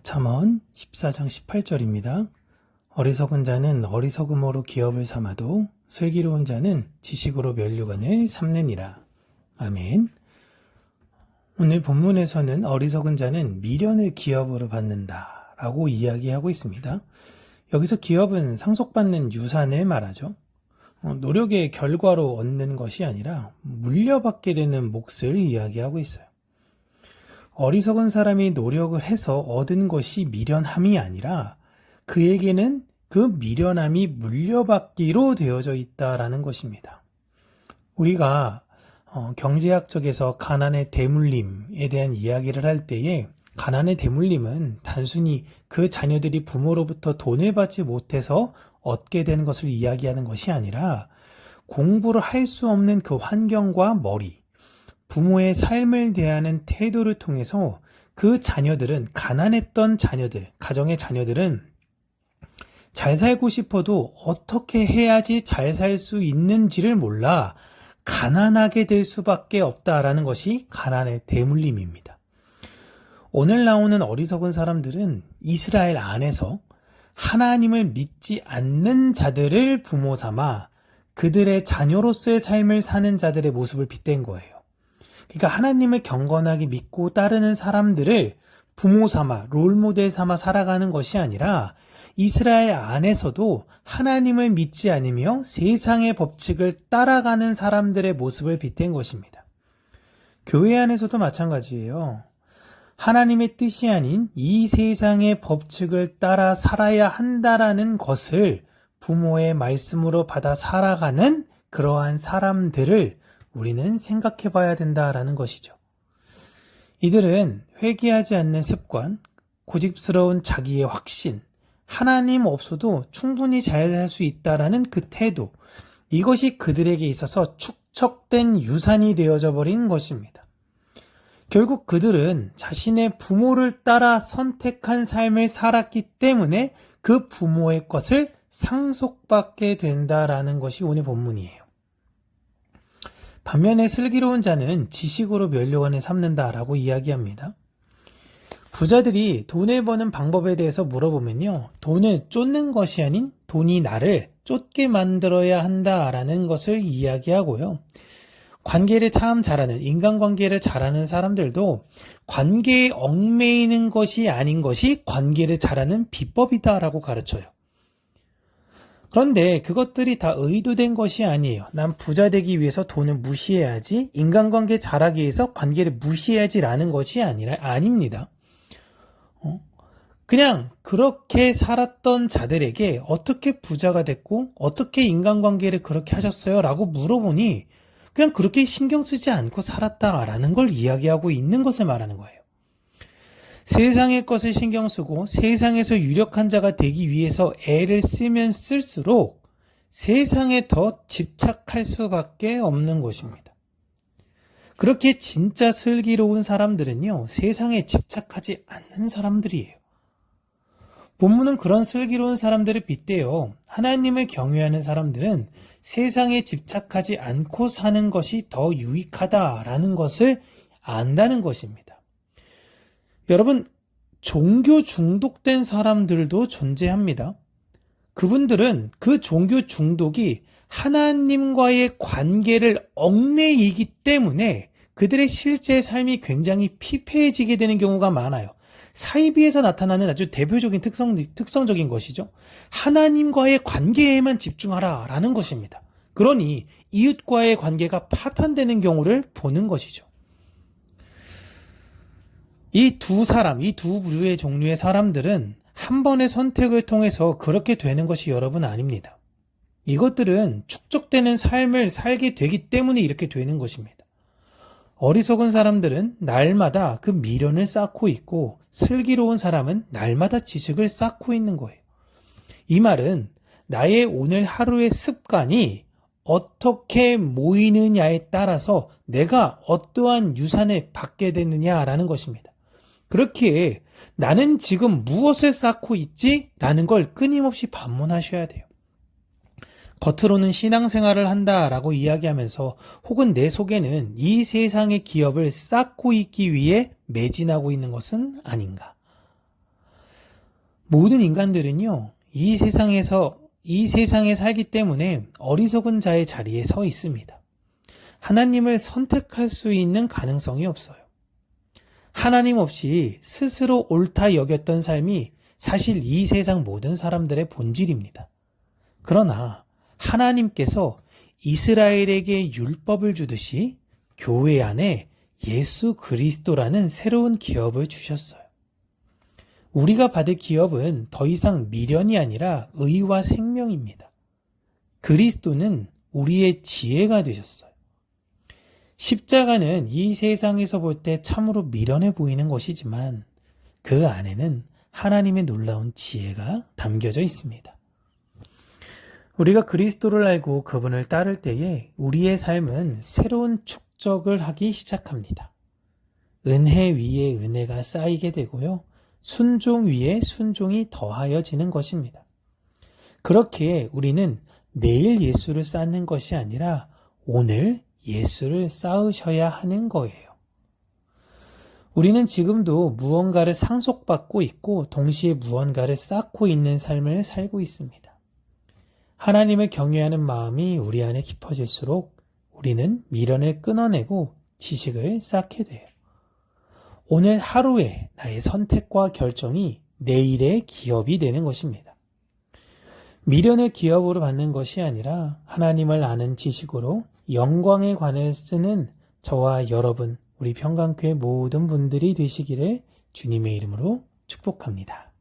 잠언 14장 18절입니다. 어리석은 자는 어리석음으로 기업을 삼아도 슬기로운 자는 지식으로 면류관을 삼느니라. 아멘. 오늘 본문에서는 어리석은 자는 미련을 기업으로 받는다 라고 이야기하고 있습니다. 여기서 기업은 상속받는 유산을 말하죠. 노력의 결과로 얻는 것이 아니라 물려받게 되는 몫을 이야기하고 있어요. 어리석은 사람이 노력을 해서 얻은 것이 미련함이 아니라 그에게는 그 미련함이 물려받기로 되어져 있다라는 것입니다. 우리가 경제학 쪽에서 가난의 대물림에 대한 이야기를 할 때에 가난의 대물림은 단순히 그 자녀들이 부모로부터 돈을 받지 못해서 얻게 되는 것을 이야기하는 것이 아니라 공부를 할 수 없는 그 환경과 머리, 부모의 삶을 대하는 태도를 통해서 그 자녀들은 가난했던 자녀들, 가정의 자녀들은 잘 살고 싶어도 어떻게 해야지 잘 살 수 있는지를 몰라 가난하게 될 수밖에 없다라는 것이 가난의 대물림입니다. 오늘 나오는 어리석은 사람들은 이스라엘 안에서 하나님을 믿지 않는 자들을 부모 삼아 그들의 자녀로서의 삶을 사는 자들의 모습을 빗댄 거예요. 그러니까 하나님을 경건하게 믿고 따르는 사람들을 부모 삼아 롤모델 삼아 살아가는 것이 아니라 이스라엘 안에서도 하나님을 믿지 않으며 세상의 법칙을 따라가는 사람들의 모습을 빗댄 것입니다. 교회 안에서도 마찬가지예요. 하나님의 뜻이 아닌 이 세상의 법칙을 따라 살아야 한다라는 것을 부모의 말씀으로 받아 살아가는 그러한 사람들을 우리는 생각해 봐야 된다라는 것이죠. 이들은 회개하지 않는 습관, 고집스러운 자기의 확신, 하나님 없어도 충분히 잘 살 수 있다라는 그 태도, 이것이 그들에게 있어서 축적된 유산이 되어져 버린 것입니다. 결국 그들은 자신의 부모를 따라 선택한 삶을 살았기 때문에 그 부모의 것을 상속받게 된다라는 것이 오늘 본문이에요. 반면에 슬기로운 자는 지식으로 면류관을 삼는다라고 이야기합니다. 부자들이 돈을 버는 방법에 대해서 물어보면요, 돈을 쫓는 것이 아닌 돈이 나를 쫓게 만들어야 한다라는 것을 이야기하고요. 관계를 참 잘하는, 인간관계를 잘하는 사람들도 관계에 얽매이는 것이 아닌 것이 관계를 잘하는 비법이다라고 가르쳐요. 그런데 그것들이 다 의도된 것이 아니에요. 난 부자 되기 위해서 돈을 무시해야지, 인간관계 잘하기 위해서 관계를 무시해야지라는 것이 아닙니다. 그냥 그렇게 살았던 자들에게 어떻게 부자가 됐고 어떻게 인간관계를 그렇게 하셨어요? 라고 물어보니 그냥 그렇게 신경 쓰지 않고 살았다라는 걸 이야기하고 있는 것을 말하는 거예요. 세상의 것을 신경 쓰고 세상에서 유력한 자가 되기 위해서 애를 쓰면 쓸수록 세상에 더 집착할 수밖에 없는 것입니다. 그렇게 진짜 슬기로운 사람들은요, 세상에 집착하지 않는 사람들이에요. 본문은 그런 슬기로운 사람들을 빗대요. 하나님을 경외하는 사람들은 세상에 집착하지 않고 사는 것이 더 유익하다라는 것을 안다는 것입니다. 여러분, 종교 중독된 사람들도 존재합니다. 그분들은 그 종교 중독이 하나님과의 관계를 얽매이기 때문에 그들의 실제 삶이 굉장히 피폐해지게 되는 경우가 많아요. 사이비에서 나타나는 아주 대표적인 특성적인 것이죠. 하나님과의 관계에만 집중하라라는 것입니다. 그러니 이웃과의 관계가 파탄되는 경우를 보는 것이죠. 이 두 부류의 종류의 사람들은 한 번의 선택을 통해서 그렇게 되는 것이 여러분 아닙니다. 이것들은 축적되는 삶을 살게 되기 때문에 이렇게 되는 것입니다. 어리석은 사람들은 날마다 그 미련을 쌓고 있고 슬기로운 사람은 날마다 지식을 쌓고 있는 거예요. 이 말은 나의 오늘 하루의 습관이 어떻게 모이느냐에 따라서 내가 어떠한 유산을 받게 되느냐라는 것입니다. 그렇기에 나는 지금 무엇을 쌓고 있지? 라는 걸 끊임없이 반문하셔야 돼요. 겉으로는 신앙생활을 한다라고 이야기하면서 혹은 내 속에는 이 세상의 기업을 쌓고 있기 위해 매진하고 있는 것은 아닌가? 모든 인간들은요, 이 세상에 살기 때문에 어리석은 자의 자리에 서 있습니다. 하나님을 선택할 수 있는 가능성이 없어요. 하나님 없이 스스로 옳다 여겼던 삶이 사실 이 세상 모든 사람들의 본질입니다. 그러나 하나님께서 이스라엘에게 율법을 주듯이 교회 안에 예수 그리스도라는 새로운 기업을 주셨어요. 우리가 받을 기업은 더 이상 미련이 아니라 의와 생명입니다. 그리스도는 우리의 지혜가 되셨어요. 십자가는 이 세상에서 볼 때 참으로 미련해 보이는 것이지만 그 안에는 하나님의 놀라운 지혜가 담겨져 있습니다. 우리가 그리스도를 알고 그분을 따를 때에 우리의 삶은 새로운 축적을 하기 시작합니다. 은혜 위에 은혜가 쌓이게 되고요. 순종 위에 순종이 더하여지는 것입니다. 그렇게 우리는 내일 예수를 쌓는 것이 아니라 오늘 예수를 쌓으셔야 하는 거예요. 우리는 지금도 무언가를 상속받고 있고 동시에 무언가를 쌓고 있는 삶을 살고 있습니다. 하나님을 경외하는 마음이 우리 안에 깊어질수록 우리는 미련을 끊어내고 지식을 쌓게 돼요. 오늘 하루의 나의 선택과 결정이 내일의 기업이 되는 것입니다. 미련을 기업으로 받는 것이 아니라 하나님을 아는 지식으로 영광의 관을 쓰는 저와 여러분, 우리 평강교회 모든 분들이 되시기를 주님의 이름으로 축복합니다.